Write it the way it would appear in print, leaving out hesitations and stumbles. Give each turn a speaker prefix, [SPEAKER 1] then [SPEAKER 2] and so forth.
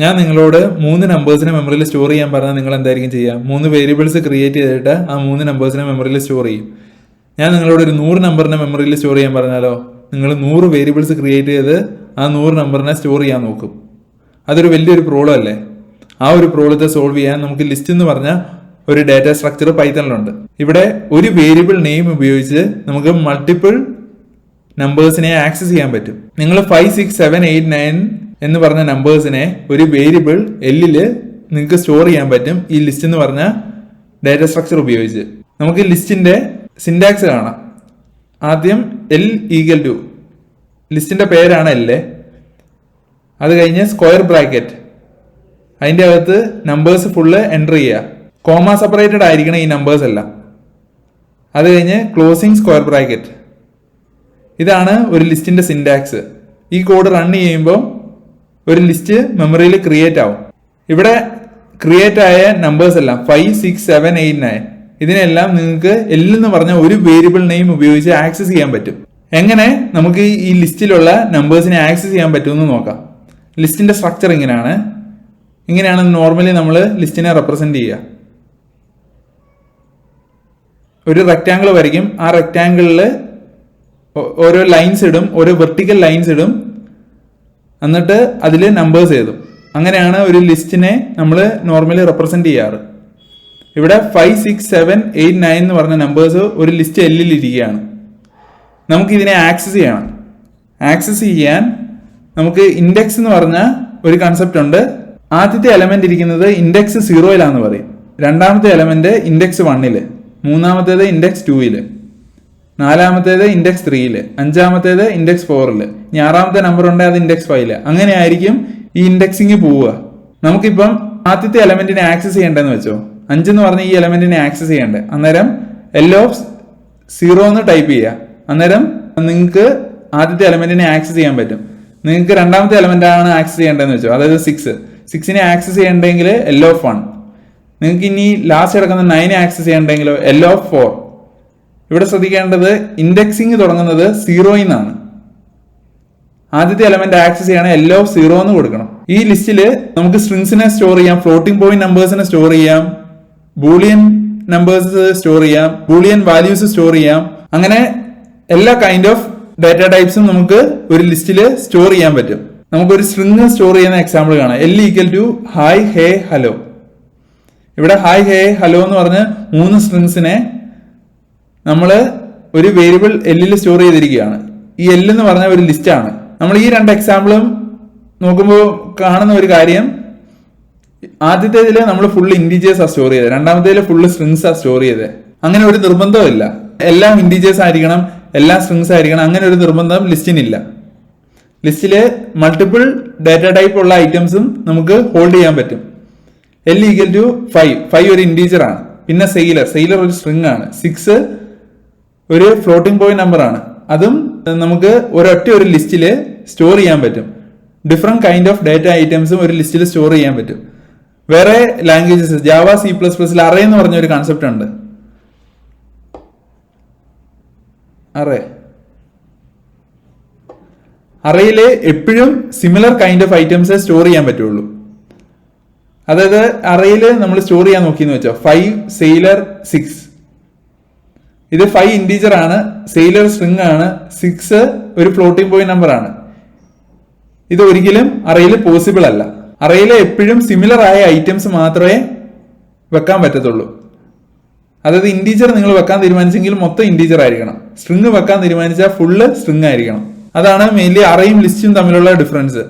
[SPEAKER 1] ഞാൻ നിങ്ങളോട് 3 നമ്പേഴ്സിനെ മെമ്മറിയിൽ സ്റ്റോർ ചെയ്യാൻ പറഞ്ഞാൽ നിങ്ങൾ എന്തായിരിക്കും ചെയ്യുക? 3 വേരിയബിൾസ് ക്രിയേറ്റ് ചെയ്തിട്ട് ആ 3 നമ്പേഴ്സിനെ മെമ്മറിയിൽ സ്റ്റോർ ചെയ്യും. ഞാൻ നിങ്ങളോട് ഒരു 100 നമ്പറിനെ മെമ്മറിയിൽ സ്റ്റോർ ചെയ്യാൻ പറഞ്ഞാലോ? നിങ്ങൾ 100 വേരിയബിൾസ് ക്രിയേറ്റ് ചെയ്ത് ആ 100 നമ്പറിനെ സ്റ്റോർ ചെയ്യാൻ നോക്കും. അതൊരു വലിയൊരു പ്രോബ്ലം അല്ലേ? ആ ഒരു പ്രോബ്ലത്തെ സോൾവ് ചെയ്യാൻ നമുക്ക് ലിസ്റ്റ് എന്ന് പറഞ്ഞ ഒരു ഡാറ്റ സ്ട്രക്ചർ പൈത്തണിലുണ്ട്. ഇവിടെ ഒരു വേരിയബിൾ നെയിം ഉപയോഗിച്ച് നമുക്ക് മൾട്ടിപ്പിൾ നമ്പേഴ്സിനെ ആക്സസ് ചെയ്യാൻ പറ്റും. നിങ്ങൾ 5, 6, 7, 8, 9 എന്ന് പറഞ്ഞ നമ്പേഴ്സിനെ ഒരു വേരിയബിൾ എല്ലില് നിങ്ങൾക്ക് സ്റ്റോർ ചെയ്യാൻ പറ്റും ഈ ലിസ്റ്റ് എന്ന് പറഞ്ഞ ഡാറ്റ സ്ട്രക്ചർ ഉപയോഗിച്ച്. നമുക്ക് ലിസ്റ്റിന്റെ സിന്റാക്സ് കാണാം. ആദ്യം എൽ ഈക്വൽ ടു ലിസ്റ്റിന്റെ പേരാണ് എൽ. അത് കഴിഞ്ഞ് സ്ക്വയർ ബ്രാക്കറ്റ്, അതിൻ്റെ അകത്ത് നമ്പേഴ്സ് ഫുള്ള് എൻ്റർ ചെയ്യുക. കോമ സെപ്പറേറ്റഡ് ആയിരിക്കണം ഈ നമ്പേഴ്സ് എല്ലാം. അത് കഴിഞ്ഞ് ക്ലോസിങ് സ്ക്വയർ ബ്രാക്കറ്റ്. ഇതാണ് ഒരു ലിസ്റ്റിന്റെ സിന്റാക്സ്. ഈ കോഡ് റൺ ചെയ്യുമ്പോൾ ഒരു ലിസ്റ്റ് മെമ്മറിയിൽ ക്രിയേറ്റ് ആവും. ഇവിടെ ക്രിയേറ്റ് ആയ നമ്പേഴ്സ് എല്ലാം 5, 6, 7, 8, 9 ഇതിനെല്ലാം നിങ്ങൾക്ക് എൽ എന്ന് പറഞ്ഞ ഒരു വേരിയബിൾ നെയിം ഉപയോഗിച്ച് ആക്സസ് ചെയ്യാൻ പറ്റും. എങ്ങനെ നമുക്ക് ഈ ലിസ്റ്റിലുള്ള നമ്പേഴ്സിനെ ആക്സസ് ചെയ്യാൻ പറ്റുമെന്ന് നോക്കാം. ലിസ്റ്റിന്റെ സ്ട്രക്ചർ ഇങ്ങനെയാണ് നോർമലി നമ്മൾ ലിസ്റ്റിനെ റെപ്രസെന്റ് ചെയ്യുക. ഒരു റെക്റ്റാങ്കിൾ വരയ്ക്കും. ആ റെക്റ്റാങ്കിളിൽ ഓരോ ലൈൻസ് ഇടും, ഓരോ വെർട്ടിക്കൽ ലൈൻസ് ഇടും, എന്നിട്ട് അതിൽ നമ്പേഴ്സ് എഴുതും. അങ്ങനെയാണ് ഒരു ലിസ്റ്റിനെ നമ്മൾ നോർമലി റെപ്രസെന്റ് ചെയ്യാറ്. ഇവിടെ 5, 6, 7, 8, 9 എന്ന് പറഞ്ഞ നമ്പേഴ്സ് ഒരു ലിസ്റ്റ് എല്ലിൽ ഇരിക്കുകയാണ്. നമുക്ക് ഇതിനെ ആക്സസ് ചെയ്യണം. ആക്സസ് ചെയ്യാൻ നമുക്ക് ഇൻഡെക്സ് എന്ന് പറഞ്ഞ ഒരു കൺസെപ്റ്റ് ഉണ്ട്. ആദ്യത്തെ എലമെന്റ് ഇരിക്കുന്നത് ഇൻഡെക്സ് 0-ലാന്ന് പറയും. രണ്ടാമത്തെ എലമെന്റ് ഇൻഡെക്സ് 1-ല്, മൂന്നാമത്തേത് ഇൻഡെക്സ് 2-ല്, നാലാമത്തേത് ഇൻഡെക്സ് 3-ല്, അഞ്ചാമത്തേത് ഇൻഡെക്സ് 4-ല്, ഇനി ആറാമത്തെ നമ്പർ ഉണ്ട് അത് ഇൻഡെക്സ് 5-ല്. അങ്ങനെ ആയിരിക്കും ഈ ഇൻഡെക്സിങ് പോവുക. നമുക്കിപ്പം ആദ്യത്തെ എലമെന്റിനെ ആക്സസ് ചെയ്യേണ്ടതെന്ന് വെച്ചോ, 5 എന്ന് പറഞ്ഞ ഈ എലമെന്റിനെ ആക്സസ് ചെയ്യേണ്ടത്. അന്നേരം L0 എന്ന് ടൈപ്പ് ചെയ്യുക. അന്നേരം നിങ്ങൾക്ക് ആദ്യത്തെ എലമെന്റിനെ ആക്സസ് ചെയ്യാൻ പറ്റും. നിങ്ങൾക്ക് രണ്ടാമത്തെ എലമെന്റ് ആണ് ആക്സസ് ചെയ്യേണ്ടതെന്ന് വെച്ചോ, അതായത് 6നെ ആക്സസ് ചെയ്യണമെങ്കിൽ L1. നിങ്ങൾക്ക് ഇനി ലാസ്റ്റ് കിടക്കുന്ന 9 ആക്സസ് ചെയ്യണമെങ്കിലോ L4. ഇവിടെ ശ്രദ്ധിക്കേണ്ടത് ഇൻഡെക്സിങ് തുടങ്ങുന്നത് 0 എന്നാണ്. ആദ്യത്തെ എലമെന്റ് ആക്സസ് ചെയ്യണേ L0 എന്ന് കൊടുക്കണം. ഈ ലിസ്റ്റിൽ നമുക്ക് സ്ട്രിങ്സിനെ സ്റ്റോർ ചെയ്യാം, ഫ്ലോട്ടിംഗ് പോയിന്റ് നമ്പേഴ്സിനെ സ്റ്റോർ ചെയ്യാം, ബൂളിയൻ നമ്പേഴ്സ് സ്റ്റോർ ചെയ്യാം, ബൂളിയൻ വാല്യൂസ് സ്റ്റോർ ചെയ്യാം. അങ്ങനെ എല്ലാ കൈൻഡ് ഓഫ് ഡാറ്റ ടൈപ്സും നമുക്ക് ഒരു ലിസ്റ്റിൽ സ്റ്റോർ ചെയ്യാൻ പറ്റും. നമുക്കൊരു സ്ട്രിങ് സ്റ്റോർ ചെയ്യുന്ന എക്സാമ്പിൾ കാണാം. L equal to hi, hey, hello. ഇവിടെ ഹായ്, ഹേ, ഹലോ എന്ന് പറഞ്ഞ് 3 സ്ട്രിങ്സിനെ നമ്മൾ ഒരു വേരിയബിൾ എല്ലിൽ സ്റ്റോർ ചെയ്തിരിക്കുകയാണ്. ഈ എൽ എന്ന് പറഞ്ഞ ഒരു ലിസ്റ്റാണ്. നമ്മൾ ഈ 2 എക്സാമ്പിളും നോക്കുമ്പോൾ കാണുന്ന ഒരു കാര്യം, ആദ്യത്തേതിൽ നമ്മൾ ഫുൾ ഇൻഡിജേഴ്സ് ആ സ്റ്റോർ ചെയ്തത്, രണ്ടാമത്തേതിൽ ഫുള്ള് സ്ട്രിങ്സ് ആ സ്റ്റോർ ചെയ്തത്. അങ്ങനെ ഒരു നിർബന്ധമില്ല എല്ലാം ഇൻഡിജേഴ്സ് ആയിരിക്കണം, എല്ലാം സ്ട്രിങ്സ് ആയിരിക്കണം, അങ്ങനെ ഒരു നിർബന്ധം ലിസ്റ്റിനില്ല. ലിസ്റ്റില് മൾട്ടിപ്പിൾ ഡാറ്റ ടൈപ്പ് ഉള്ള ഐറ്റംസും നമുക്ക് ഹോൾഡ് ചെയ്യാൻ പറ്റും. L ഈക്വൽ ടു 5 ഒരു ഇൻഡീജർ ആണ്. പിന്നെ സെയിലർ ഒരു സ്ട്രിങ് ആണ്. 6 ഒരു ഫ്ലോട്ടിംഗ് പോയിന്റ് നമ്പർ ആണ്. അതും നമുക്ക് ഒരു ലിസ്റ്റിൽ സ്റ്റോർ ചെയ്യാൻ പറ്റും. ഡിഫറെന്റ് കൈൻഡ് ഓഫ് ഡാറ്റ ഐറ്റംസും ഒരു ലിസ്റ്റിൽ സ്റ്റോർ ചെയ്യാൻ പറ്റും. വേറെ ലാംഗ്വേജസ് ജാവ, C++ൽ അറേ എന്ന് പറഞ്ഞ ഒരു കൺസെപ്റ്റ് ഉണ്ട്. അറേയില് എപ്പോഴും similar kind of items store ചെയ്യാൻ പറ്റുള്ളൂ. അതായത് അറേയില് നമ്മൾ സ്റ്റോർ ചെയ്യാൻ നോക്കിയെന്ന് വെച്ചോ, 5 സെയിലർ 6. ഇത് 5 ഇൻഡീജർ ആണ്, സെയിലർ സ്ട്രിങ് ആണ്, 6 ഒരു ഫ്ലോട്ടിംഗ് പോയിന്റ് നമ്പർ ആണ്. ഇത് ഒരിക്കലും അറേയിൽ പോസിബിൾ അല്ല. അറേയിലെ എപ്പോഴും സിമിലർ ആയ ഐറ്റംസ് മാത്രമേ വെക്കാൻ പറ്റത്തുള്ളൂ. അതായത് ഇൻഡീജർ നിങ്ങൾ വെക്കാൻ തീരുമാനിച്ചെങ്കിൽ മൊത്തം ഇൻഡീജർ ആയിരിക്കണം, സ്ട്രിങ് വെക്കാൻ തീരുമാനിച്ചാൽ ഫുള്ള് സ്ട്രിങ് ആയിരിക്കണം. അതാണ് മെയിൻലി അറേയും ലിസ്റ്റും തമ്മിലുള്ള ഡിഫറൻസ്.